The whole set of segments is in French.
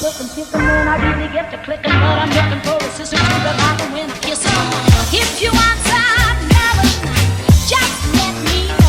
looking, kissing when I really get to clicking, but I'm looking for a sister to the bottom when I kiss her. If you want some melon, just let me know.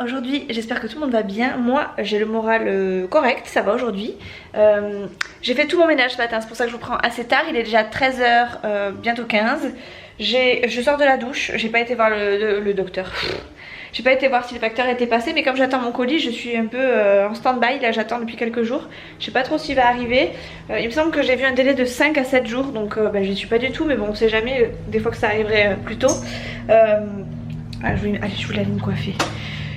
Aujourd'hui, j'espère que tout le monde va bien. Moi, j'ai le moral correct, ça va aujourd'hui. J'ai fait tout mon ménage ce matin, c'est pour ça que je vous prends assez tard. Il est déjà 13h, bientôt 15. Je sors de la douche, j'ai pas été voir le docteur. J'ai pas été voir si le facteur était passé, mais comme j'attends mon colis, je suis un peu en stand-by. Là, j'attends depuis quelques jours. Je sais pas trop s'il va arriver. Il me semble que j'ai vu un délai de 5 à 7 jours, donc j'y suis pas du tout, mais bon, on sait jamais, des fois que ça arriverait plus tôt. Allez, je voulais aller me coiffer.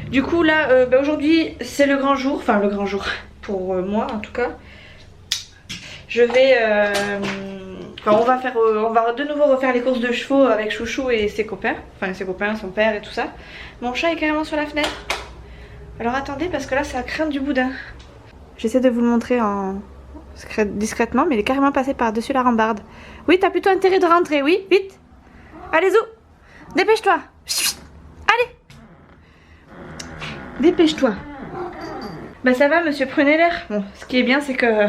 Du coup là aujourd'hui c'est le grand jour, enfin le grand jour pour moi en tout cas. Je vais on va de nouveau refaire les courses de chevaux avec Chouchou et ses copains, enfin ses copains, son père et tout ça. Mon chat est carrément sur la fenêtre. Alors attendez parce que là ça craint du boudin. J'essaie de vous le montrer discrètement, mais il est carrément passé par dessus la rambarde. Oui, t'as plutôt intérêt de rentrer, oui, vite. Allez zou, dépêche-toi. Dépêche-toi. Bah ça va monsieur, prenez l'air. Bon, ce qui est bien c'est que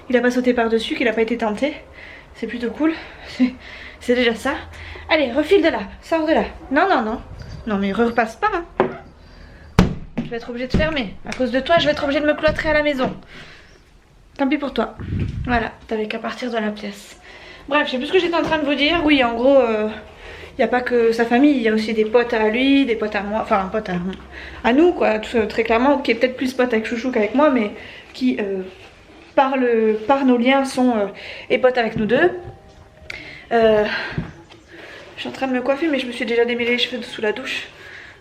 il a pas sauté par dessus, qu'il a pas été tenté. C'est plutôt cool. C'est déjà ça. Allez, refile de là, sors de là. Non, non, non. Non mais repasse pas. Hein. Je vais être obligée de fermer. À cause de toi, je vais être obligée de me cloîtrer à la maison. Tant pis pour toi. Voilà, t'avais qu'à partir de la pièce. Bref, je sais plus ce que j'étais en train de vous dire. Oui, en gros... il n'y a pas que sa famille, il y a aussi des potes à lui, des potes à moi, enfin un pote à nous quoi, très clairement, qui est peut-être plus pote avec Chouchou qu'avec moi, mais qui par nos liens est pote avec nous deux. Je suis en train de me coiffer mais je me suis déjà démêlé les cheveux sous la douche.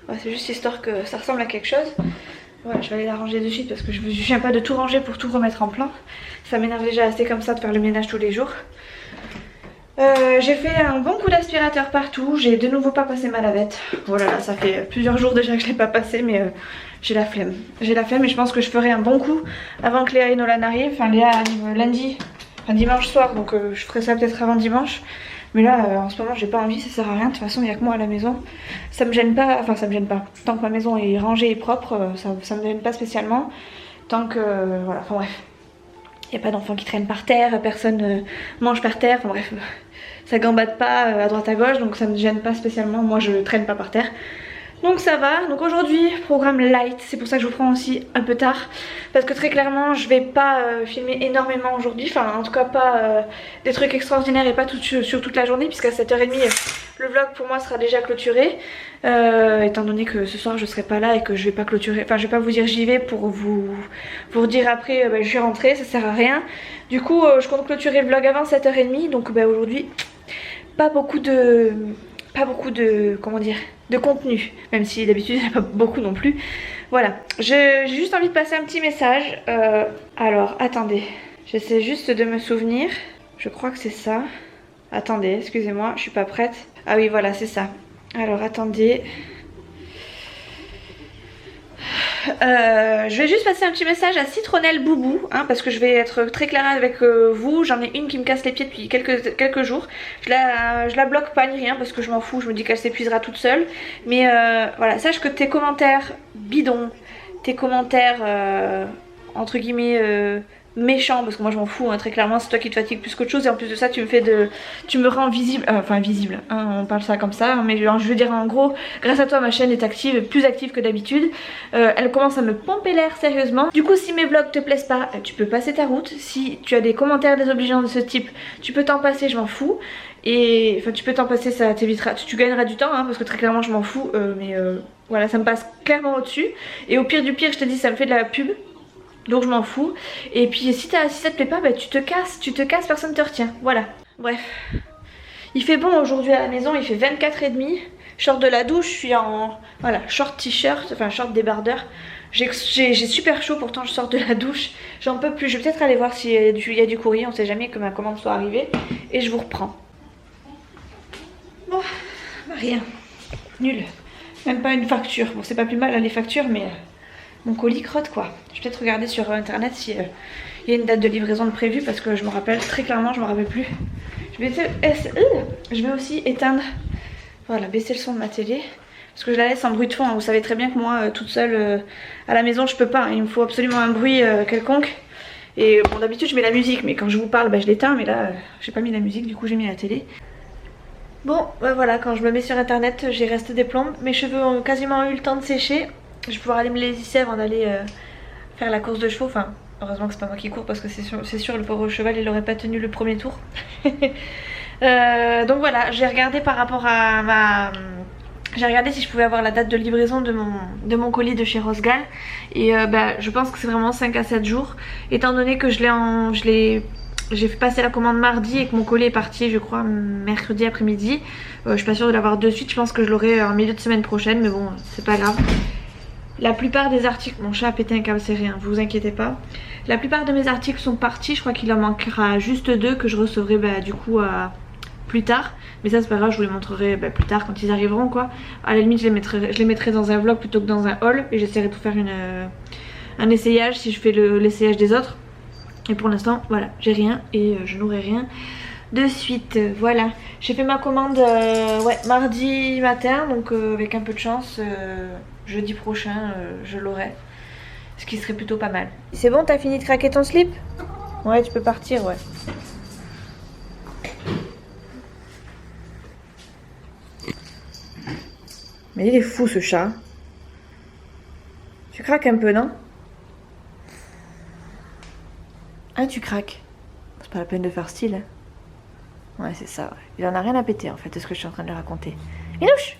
Ouais, c'est juste histoire que ça ressemble à quelque chose. Voilà, je vais aller la ranger de suite parce que je ne viens pas de tout ranger pour tout remettre en plan. Ça m'énerve déjà assez comme ça de faire le ménage tous les jours. J'ai fait un bon coup d'aspirateur partout, j'ai de nouveau pas passé ma lavette. Voilà, ça fait plusieurs jours déjà que je l'ai pas passé, mais j'ai la flemme. J'ai la flemme et je pense que je ferai un bon coup avant que Léa et Nolan arrivent. Enfin Léa arrive lundi, enfin dimanche soir, donc je ferai ça peut-être avant dimanche. Mais là en ce moment j'ai pas envie, ça sert à rien, de toute façon il n'y a que moi à la maison. Ça me gêne pas, enfin ça me gêne pas. Tant que ma maison est rangée et propre, ça me gêne pas spécialement. Tant que, voilà, enfin bref. Il n'y a pas d'enfants qui traînent par terre, personne mange par terre, enfin bref. Ça gambade pas à droite à gauche, donc ça me gêne pas spécialement. Moi je traîne pas par terre. Donc ça va. Donc aujourd'hui, programme light. C'est pour ça que je vous prends aussi un peu tard. Parce que très clairement, je vais pas filmer énormément aujourd'hui. Enfin, en tout cas pas des trucs extraordinaires et pas sur toute la journée. Puisqu'à 7h30, le vlog pour moi sera déjà clôturé. Étant donné que ce soir je serai pas là et que je vais pas clôturer. Enfin, je vais pas vous dire j'y vais pour vous dire après je suis rentrée. Ça sert à rien. Du coup, je compte clôturer le vlog avant 7h30. Donc aujourd'hui, pas beaucoup de comment dire, de contenu, même si d'habitude il n'y en a pas beaucoup non plus. Voilà, j'ai juste envie de passer un petit message. Alors attendez, j'essaie juste de me souvenir. Je crois que c'est ça. Attendez, excusez-moi, je suis pas prête. Ah oui, voilà, c'est ça. Alors attendez. Je vais juste passer un petit message à Citronnelle Boubou, hein, parce que je vais être très claire avec vous. J'en ai une qui me casse les pieds depuis quelques jours. Je la bloque pas ni rien parce que je m'en fous, je me dis qu'elle s'épuisera toute seule. Mais voilà, sache que tes commentaires bidons, tes commentaires entre guillemets méchant, parce que moi je m'en fous, hein, très clairement c'est toi qui te fatigue plus qu'autre chose, et en plus de ça tu me rends visible, enfin visible, hein, on parle ça comme ça, mais genre, je veux dire en gros, grâce à toi ma chaîne est active, plus active que d'habitude. Elle commence à me pomper l'air sérieusement. Du coup si mes vlogs te plaisent pas, tu peux passer ta route. Si tu as des commentaires désobligeants de ce type, tu peux t'en passer, je m'en fous. Et enfin tu peux t'en passer, ça t'évitera, tu gagneras du temps, hein, parce que très clairement je m'en fous, mais voilà, ça me passe clairement au dessus. Et au pire du pire, je te dis, ça me fait de la pub. Donc je m'en fous. Et puis si ça te plaît pas, bah, tu te casses, personne te retient. Voilà. Bref. Il fait bon aujourd'hui à la maison, il fait 24,5. Je sors de la douche, je suis en voilà, short t-shirt, enfin short débardeur. J'ai super chaud, pourtant je sors de la douche. J'en peux plus, je vais peut-être aller voir s'il y a du courrier, on sait jamais que ma commande soit arrivée. Et je vous reprends. Bon, bah rien. Nul. Même pas une facture. Bon, c'est pas plus mal hein, les factures, mais mon colis crotte quoi. Je vais peut-être regarder sur internet si il y a une date de livraison de prévue parce que je me rappelle très clairement, je me rappelle plus. Je vais aussi éteindre, voilà, baisser le son de ma télé. Parce que je la laisse en bruit de fond, hein. Vous savez très bien que moi, toute seule à la maison, je peux pas. Hein. Il me faut absolument un bruit quelconque. Et bon, d'habitude, je mets la musique, mais quand je vous parle, bah, je l'éteins. Mais là, j'ai pas mis la musique, du coup, j'ai mis la télé. Bon, bah, voilà, quand je me mets sur internet, j'ai resté des plombes. Mes cheveux ont quasiment eu le temps de sécher. Je vais pouvoir aller me les lisser avant d'aller faire la course de chevaux. Enfin, heureusement que c'est pas moi qui cours parce que c'est sûr, le pauvre cheval, il aurait pas tenu le premier tour. Donc voilà, j'ai regardé par rapport à ma... J'ai regardé si je pouvais avoir la date de livraison de mon colis de chez Rosgal. Et bah, je pense que c'est vraiment 5 à 7 jours. Étant donné que j'ai passé la commande mardi et que mon colis est parti je crois mercredi après-midi. Je suis pas sûre de l'avoir de suite, je pense que je l'aurai en milieu de semaine prochaine. Mais bon, c'est pas grave. La plupart des articles, mon chat a pété un câble, c'est rien, vous inquiétez pas. La plupart de mes articles sont partis, je crois qu'il en manquera juste 2 que je recevrai bah, du coup plus tard. Mais ça c'est pas grave, je vous les montrerai bah, plus tard quand ils arriveront quoi. À la limite je les mettrai dans un vlog plutôt que dans un haul. Et j'essaierai de vous faire un essayage si je fais l'essayage des autres. Et pour l'instant voilà, j'ai rien et je n'aurai rien de suite. Voilà, j'ai fait ma commande ouais, mardi matin. Donc avec un peu de chance jeudi prochain je l'aurai. Ce qui serait plutôt pas mal. C'est bon, t'as fini de craquer ton slip? Ouais, tu peux partir, ouais. Mais il est fou ce chat. Tu craques un peu, non? Ah, tu craques. C'est pas la peine de faire style. Hein. Ouais, c'est ça, ouais. Il en a rien à péter en fait, c'est ce que je suis en train de lui raconter. Minouche!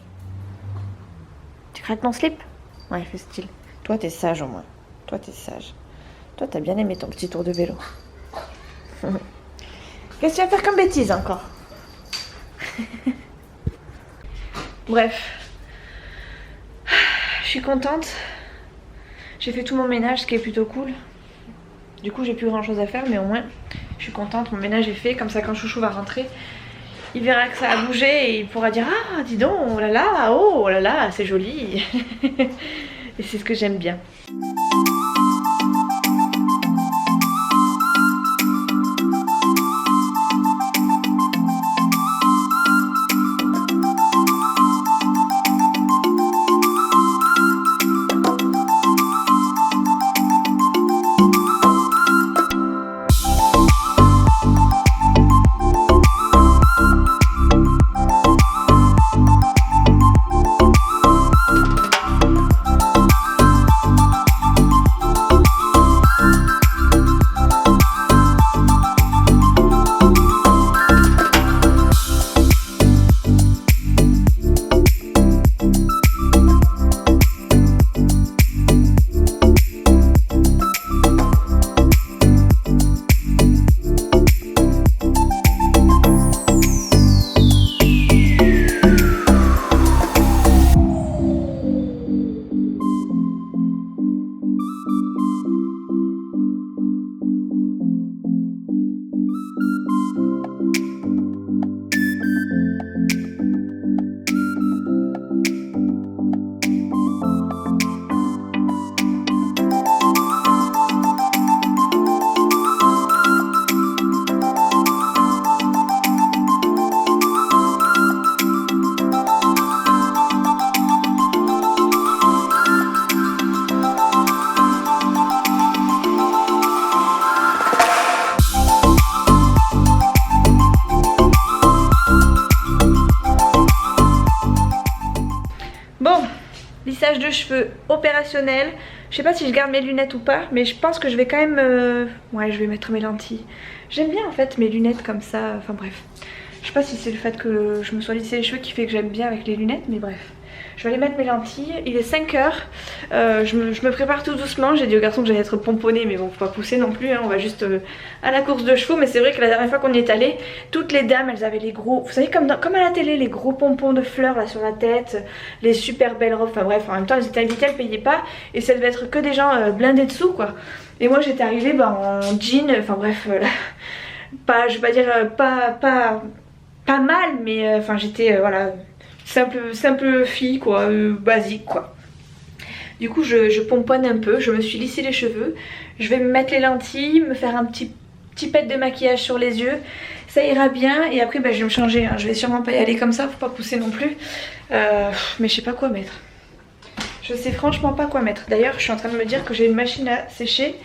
Tu craques ton slip? Ouais, fais style. Toi, t'es sage au moins. Toi, t'es sage. Toi, t'as bien aimé ton petit tour de vélo. Qu'est-ce que tu vas faire comme bêtise encore? Bref. Je suis contente. J'ai fait tout mon ménage, ce qui est plutôt cool. Du coup, j'ai plus grand chose à faire, mais au moins, je suis contente. Mon ménage est fait. Comme ça, quand Chouchou va rentrer, il verra que ça a bougé et il pourra dire ah, dis donc, oh là là, c'est joli. Et c'est ce que j'aime bien. Lissage de cheveux opérationnel. Je sais pas si je garde mes lunettes ou pas, mais je pense que je vais quand même... Ouais, je vais mettre mes lentilles. J'aime bien en fait mes lunettes comme ça, enfin bref. Je sais pas si c'est le fait que je me sois lissé les cheveux qui fait que j'aime bien avec les lunettes, mais bref. Je vais aller mettre mes lentilles. Il est 5 h. Je me prépare tout doucement. J'ai dit au garçon que j'allais être pomponnée, mais bon, faut pas pousser non plus. Hein. On va juste à la course de chevaux. Mais c'est vrai que la dernière fois qu'on y est allé, toutes les dames, elles avaient les gros, vous savez, comme à la télé, les gros pompons de fleurs là sur la tête, les super belles robes. Enfin bref, en même temps, elles étaient invitées, elles payaient pas. Et ça devait être que des gens blindés de sous, quoi. Et moi, j'étais arrivée en jean. Enfin bref, pas, je vais pas dire pas mal, mais enfin j'étais voilà. Simple fille quoi, basique quoi. Du coup je pomponne un peu, je me suis lissé les cheveux. Je vais me mettre les lentilles, me faire un petit pet de maquillage sur les yeux. Ça ira bien et après je vais me changer. Hein. Je vais sûrement pas y aller comme ça, faut pas pousser non plus. Mais je sais pas quoi mettre. Je sais franchement pas quoi mettre. D'ailleurs je suis en train de me dire que j'ai une machine à sécher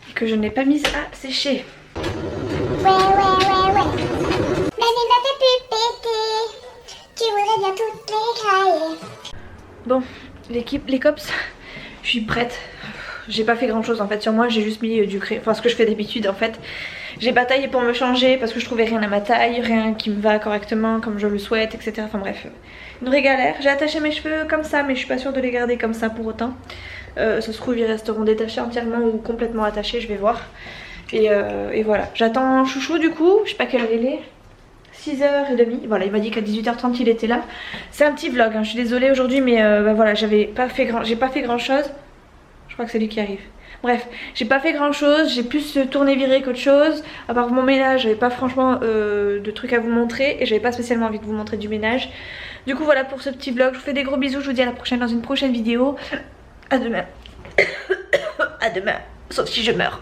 et que je n'ai pas mise à sécher. Ouais. Mais ne fait plus péter. Tu voudrais bien toutes les grailler. Bon, les cops, je suis prête. J'ai pas fait grand chose en fait sur moi, j'ai juste mis du crayon, enfin ce que je fais d'habitude en fait. J'ai bataillé pour me changer parce que je trouvais rien à ma taille, rien qui me va correctement comme je le souhaite, etc. Enfin bref, une vraie galère. J'ai attaché mes cheveux comme ça, mais je suis pas sûre de les garder comme ça pour autant. Ça se trouve ils resteront détachés entièrement ou complètement attachés, je vais voir. Et voilà, j'attends Chouchou du coup, je sais pas quelle heure il est. 6h30, voilà, il m'a dit qu'à 18h30 il était là. C'est un petit vlog, hein. Je suis désolée aujourd'hui, mais voilà, j'ai pas fait grand chose. Je crois que c'est lui qui arrive. Bref, j'ai pas fait grand chose, j'ai plus tourné viré qu'autre chose. À part mon ménage, j'avais pas franchement de trucs à vous montrer et j'avais pas spécialement envie de vous montrer du ménage. Du coup voilà pour ce petit vlog, je vous fais des gros bisous, je vous dis à la prochaine dans une prochaine vidéo. À demain. À demain, sauf si je meurs.